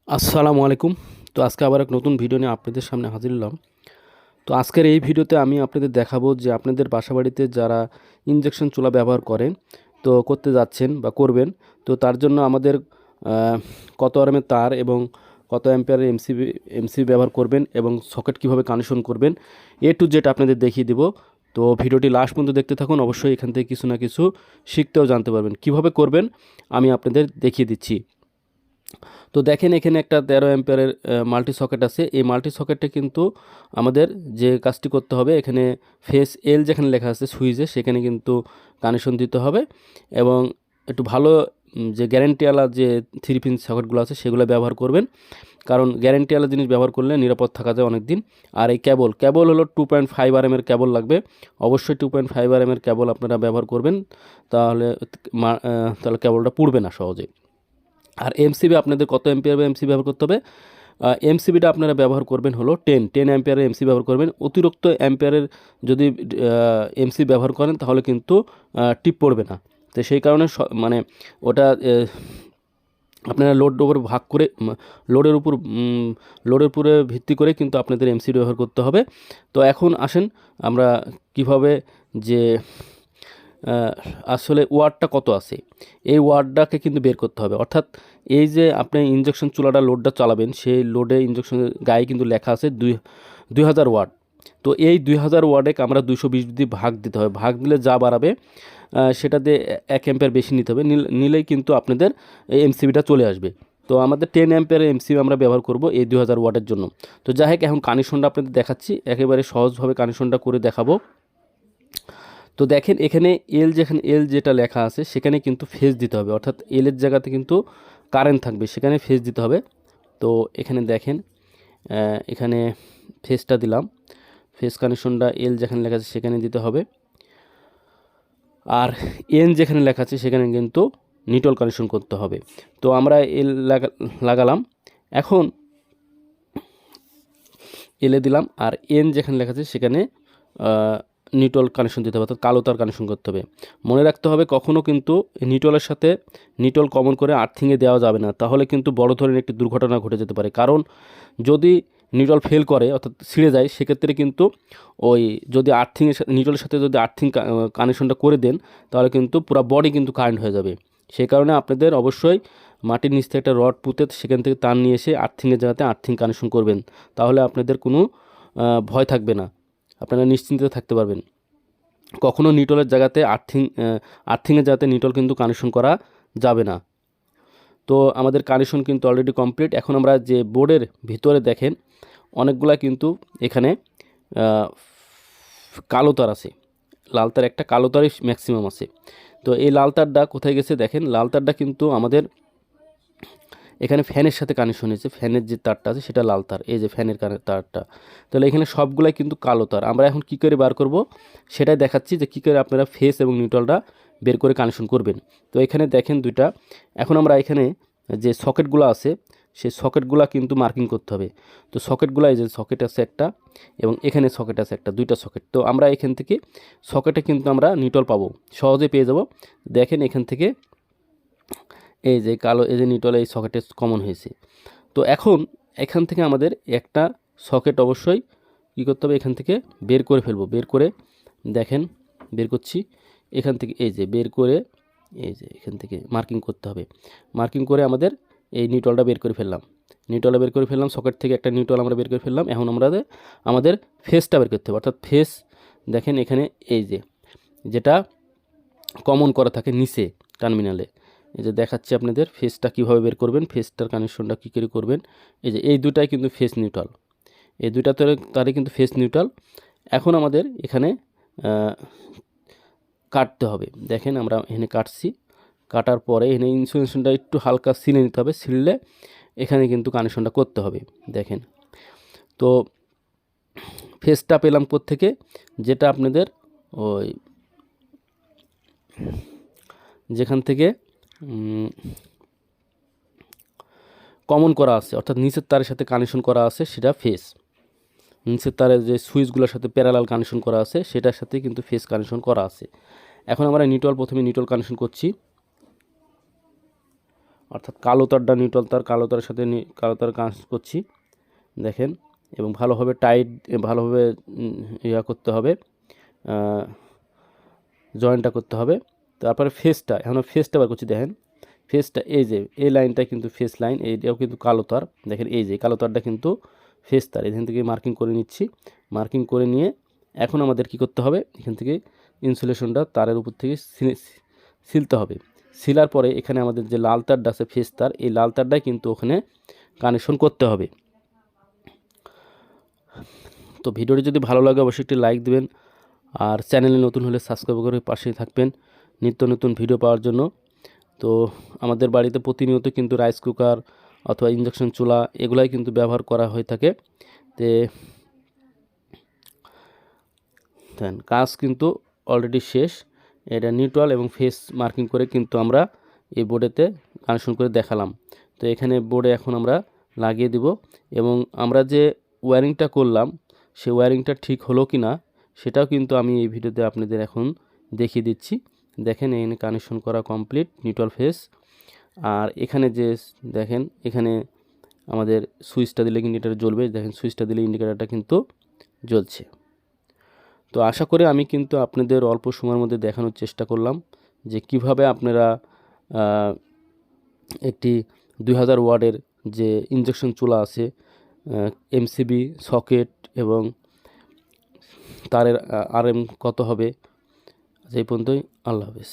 আসসালামু আলাইকুম। তো আজকে আবার এক নতুন ভিডিও নিয়ে আপনাদের সামনে হাজির হলাম। তো আজকের এই ভিডিওতে আমি আপনাদের দেখাবো যে আপনাদের বাসাবাড়িতে যারা ইনজেকশন চুলা ব্যবহার করেন, তো করতে যাচ্ছেন বা করবেন, তো তার জন্য আমাদের কত আরএমের তার এবং কত অ্যাম্পিয়ারের এমসিবি ব্যবহার করবেন এবং সকেট কিভাবে কানেকশন করবেন, এ টু জেড আপনাদের দেখিয়ে দেব। তো ভিডিওটি লাস্ট পর্যন্ত দেখতে থাকুন, অবশ্যই এখান থেকে কিছু না কিছু শিখতেও জানতে পারবেন। কিভাবে করবেন আমি আপনাদের দেখিয়ে দিচ্ছি। তো দেখেন এখানে একটা 13 অ্যাম্পিয়ারের মাল্টি সকেট আছে। এই মাল্টি সকেটে কিন্তু আমাদের যে কাজটি করতে হবে, এখানে ফেস এল যেখানে লেখা আছে সুইচে, সেখানে কিন্তু কানেকশন দিতে হবে এবং একটু ভালো যে গ্যারেন্টিওয়ালা যে 3 পিন সকেটগুলো আছে সেগুলো ব্যবহার করবেন, কারণ গ্যারেন্টিওয়ালা জিনিস ব্যবহার করলে নিরাপদ থাকা যায় অনেক দিন। আর এই কেবল হলো 2.5 আরএমের কেবল লাগবে, অবশ্যই 2.5 আরএমের কেবল আপনারা ব্যবহার করবেন, তাহলে তাহলে কেবলটা পুড়বে না সহজে। আর এমসিবি আপনাদের কত অ্যাম্পিয়ার এমসিবি ব্যবহার করতে হবে, এমসিবিটা আপনারা ব্যবহার করবেন হলো 10 অ্যাম্পিয়ারের এমসি ব্যবহার করবেন। অতিরিক্ত অ্যাম্পিয়ারের যদি এমসি ব্যবহার করেন তাহলে কিন্তু টিপ পড়বে না। তো সেই কারণে মানে ওটা আপনারা লোড ওপর ভাগ করে লোডের উপর লোডের উপরে ভিত্তি করে কিন্তু আপনাদের এমসি ব্যবহার করতে হবে। তো এখন আসেন আমরা কিভাবে যে আসলে ওয়াটটা কত আছে এই ওয়াটটাকে কিন্তু বের করতে হবে। অর্থাৎ এই যে আপনি ইঞ্জেকশন চুলাটা লোডটা চালাবেন, সেই লোডে ইঞ্জেকশনের গায়ে কিন্তু লেখা আছে 2000 ওয়াট। তো এই 2000 ওয়াটে আমরা 220 দিয়ে ভাগ দিতে হবে। ভাগ দিলে যা বাড়াবে সেটা দিয়ে 1 অ্যাম্পিয়ার বেশি নিতে হবে, নিলেই কিন্তু আপনাদের এই এমসিবিটা চলে আসবে। তো আমাদের 10 অ্যাম্পিয়ারের এমসিবি আমরা ব্যবহার করব এই 2000 ওয়াটের জন্য। তো যাই হোক, এখন কানেকশনটা আপনাদের দেখাচ্ছি, একেবারে সহজভাবে কানেকশনটা করে দেখাবো। তো দেখেন এখানে যেখানে এল যেটা লেখা আছে সেখানে কিন্তু ফেজ দিতে হবে, অর্থাৎ এলের জায়গাতে কিন্তু কারেন্ট থাকবে, সেখানে ফেজ দিতে হবে। তো এখানে দেখেন এখানে ফেজটা দিলাম, ফেজ কানেকশনটা এল যেখানে লেখা আছে সেখানে দিতে হবে। আর এন যেখানে লেখা আছে সেখানে কিন্তু নিউট্রাল কানেকশন করতে হবে। তো আমরা এল লাগালাম, এখন এলে দিলাম, আর এন যেখানে লেখা আছে সেখানে নিউট্রাল কানেকশন দিতে হবে, অর্থাৎ কালো তার কানেকশন করতে হবে। মনে রাখতে হবে কখনও কিন্তু নিউট্রালের সাথে নিউট্রাল কমন করে আর্থিংয়ে দেওয়া যাবে না, তাহলে কিন্তু বড় ধরনের একটি দুর্ঘটনা ঘটে যেতে পারে। কারণ যদি নিউট্রাল ফেল করে অর্থাৎ ছিঁড়ে যায়, সেক্ষেত্রে কিন্তু ওই যদি নিউট্রালের সাথে যদি আর্থিং কানেকশনটা করে দেন, তাহলে কিন্তু পুরো বডি কিন্তু কারেন্ট হয়ে যাবে। সেই কারণে আপনাদের অবশ্যই মাটির নিচ থেকে একটা রড পুঁতে সেখান থেকে তার নিয়ে এসে আর্থিংয়ের জায়গাতে আর্থিং কানেকশন করবেন, তাহলে আপনাদের কোনো ভয় থাকবে না, আপনারা নিশ্চিন্তে থাকতে পারবেন। কখনও নিউট্রালের জায়গাতে আর্থিংয়ের জায়গাতে নিউট্রাল কিন্তু কানেকশন করা যাবে না। তো আমাদের কানেকশন কিন্তু অলরেডি কমপ্লিট। এখন আমরা যে বোর্ডের ভিতরে দেখেন অনেকগুলা কিন্তু এখানে কালো তার আছে, লাল তার একটা, কালো তারই ম্যাক্সিমাম আছে। তো এই লাল তারটা কোথায় গেছে দেখেন, লাল তারটা কিন্তু আমাদের এখানে ফ্যানের সাথে কানেকশন হয়েছে, ফ্যানের যে তারটা আছে সেটা লাল তার, এই যে ফ্যানের তারটা। তাহলে এখানে সবগুলাই কিন্তু কালো তার। আমরা এখন কী করে বার করব সেটাই দেখাচ্ছি, যে কী করে আপনারা ফেস এবং নিউট্রালটা বের করে কানেকশন করবেন। তো এখানে দেখেন দুইটা, এখন আমরা এখানে যে সকেটগুলো আছে সেই সকেটগুলো কিন্তু মার্কিং করতে হবে। তো সকেটগুলো, এই যে সকেট আছে একটা এবং এখানে সকেট আছে একটা, দুইটা সকেট। তো আমরা এখান থেকে সকেটে কিন্তু আমরা নিউট্রাল পাবো, সহজে পেয়ে যাব। দেখেন এখান থেকে এই যে কালো, এই যে নিউট্রাল এই সকেটে কমন হয়েছে। তো এখন এখান থেকে আমাদের একটা সকেট অবশ্যই কী করতে হবে, এখান থেকে বের করে ফেলবো। বের করে দেখেন বের করছি, এখান থেকে এই যে বের করে এই যে এখান থেকে মার্কিং করতে হবে। মার্কিং করে আমাদের এই নিউট্রালটা বের করে ফেললাম, সকেট থেকে একটা নিউট্রাল আমরা বের করে ফেললাম। এখন আমাদের ফেসটা বের করতে হবে, অর্থাৎ ফেস দেখেন এখানে এই যে যেটা কমন করা থাকে নিচে টার্মিনালে, এই যে দেখাচ্ছি আপনাদের ফেসটা কীভাবে বের করবেন, ফেসটার কানেকশনটা কী করে করবেন। এই যে এই দুটাই কিন্তু ফেস নিউট্রাল, এই দুইটা তারই কিন্তু ফেস নিউট্রাল। এখন আমাদের এখানে কাটতে হবে। দেখেন আমরা এখানে কাটছি, কাটার পরে এখানে ইনসুলেশনটা একটু হালকা সিলে নিতে হবে, সিললে এখানে কিন্তু কানেকশনটা করতে হবে। দেখেন তো ফেসটা পেলাম কোত্থেকে, যেটা আপনাদের ওই যেখান থেকে কমন করা আছে, অর্থাৎ নিচের তারের সাথে কানেকশন করা আছে সেটা ফেস, নিচের তারের যে সুইচগুলোর সাথে প্যারালাল কানেকশন করা আছে সেটার সাথে কিন্তু ফেস কানেকশন করা আছে। এখন আমরা প্রথমে নিউট্রাল কানেকশন করছি, অর্থাৎ কালো তারটা নিউট্রাল তার, কালো তারের সাথে কালো তার কানেক্ট করছি দেখেন, এবং ভালোভাবে টাইট, ভালোভাবে করতে হবে, জয়েন্টটা করতে হবে। তারপরে ফেসটা, এখন ফেসটা বার করছি দেখেন, ফেসটা এই যে এই লাইনটা কিন্তু ফেস লাইন, এইটাও কিন্তু কালো তার, দেখেন এই যে কালো তারটা কিন্তু ফেস তার। এখান থেকে মার্কিং করে নিচ্ছি, মার্কিং করে নিয়ে এখন আমাদের কি করতে হবে, এখান থেকে ইনসুলেশনটা তারের উপর থেকে সিলতে হবে। সিলার পরে এখানে আমাদের যে লাল তারটা আছে ফেস তার, এই লাল তারটাই কিন্তু ওখানে কানেকশন করতে হবে। তো ভিডিওটি যদি ভালো লাগে অবশ্যই একটি লাইক দেবেন, আর চ্যানেলে নতুন হলে সাবস্ক্রাইব করে পাশেই থাকবেন নিত্য নতুন ভিডিও পাওয়ার জন্য। তো আমাদের বাড়িতে প্রতিনিয়ত কিন্তু রাইস কুকার অথবা ইন্ডাকশন চুলা এগুলাই কিন্তু ব্যবহার করা হয়ে থাকে। দেন কাজ কিন্তু অলরেডি শেষ। এটা নিউট্রাল এবং ফেস মার্কিং করে কিন্তু আমরা এই বোর্ডেতে কানেকশন করে দেখালাম। তো এখানে বোর্ডে এখন আমরা লাগিয়ে দিব, এবং আমরা যে ওয়্যারিংটা করলাম সেই ওয়্যারিংটা ঠিক হলো কি না সেটাও কিন্তু আমি এই ভিডিওতে আপনাদের এখন দেখিয়ে দিচ্ছি। দেখেন এখানে কানেকশন করা কমপ্লিট নিউট্রাল ফেস। আর এখানে যে দেখেন এখানে আমাদের সুইচটা দিলে ইন্ডিকেটার জ্বলবে, দেখেন সুইচটা দিলে ইন্ডিকেটারটা কিন্তু জ্বলছে। তো আশা করি আমি কিন্তু আপনাদের অল্প সময়ের মধ্যে দেখানোর চেষ্টা করলাম যে কিভাবে আপনারা একটি 2000 ওয়াটের যে ইঞ্জেকশন চুলা আছে, এমসিবি সকেট এবং তারের আরএম কত হবে। এই পর্যন্তই, আল্লাহ হাফেজ।